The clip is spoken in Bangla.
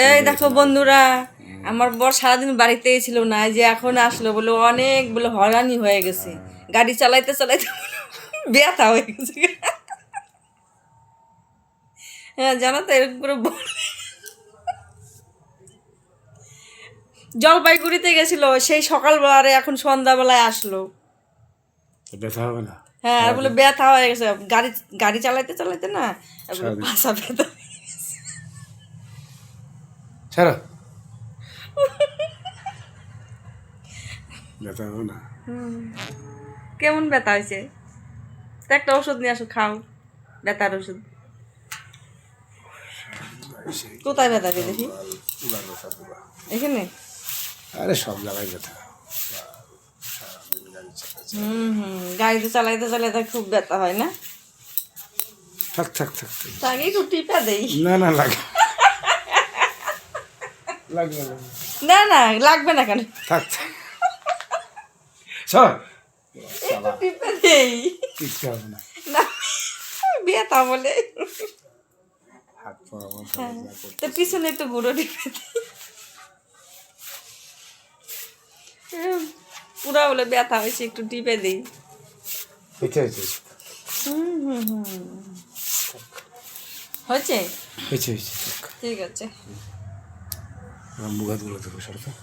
এই দেখো বন্ধুরা, আমার বর সারাদিন বাড়িতেই ছিল না, যে এখন আসলো বলে অনেক বলে হয়রানি হয়ে গেছে, গাড়ি চালাইতে চালাইতে ব্যথা হয়ে গেছে। হ্যাঁ জানো তো, এরকম করে জলপাইগুড়িতে গেছিল সেই সকালবেলা, আর এখন সন্ধ্যাবেলায় আসলো। ব্যথা হবে না? হ্যাঁ, আর বলে ব্যথা হয়ে গেছে, গাড়ি গাড়ি চালাইতে চালাইতে না, পাশা ব্যথা। ছাড়ো, ব্যথা হবে না। কেমন ব্যথা হয়েছে? তো একটা ওষুধ নিয়ে আসো, খাও ব্যথার ওষুধ। কোথায় ব্যথা পেয়ে দেখি? এখানে? আরে সব জায়গায় ব্যথা। গাড়িতে চালাইতে চালাইতে খুব ব্যথা হয় না? থাক থাক থাক, তাকে একটু টিপা দেই। না না লাগে, লাগবে না। না না লাগবে না কেন? থাক থাক, সর, একটু টিপা দেই। কিচ্ছু হবে না। না ব্যথা বলে। হাত পা আমার তো পিছনে একটু গুঁড়ো টিপে দিই। পুরা বলে ব্যথা হয়েছে, একটু টিপে দিই। হয়েছে হয়েছে হয়েছে হয়েছে হয়েছে, ঠিক আছে। মুখ হাতগুলো দেখো সরকার।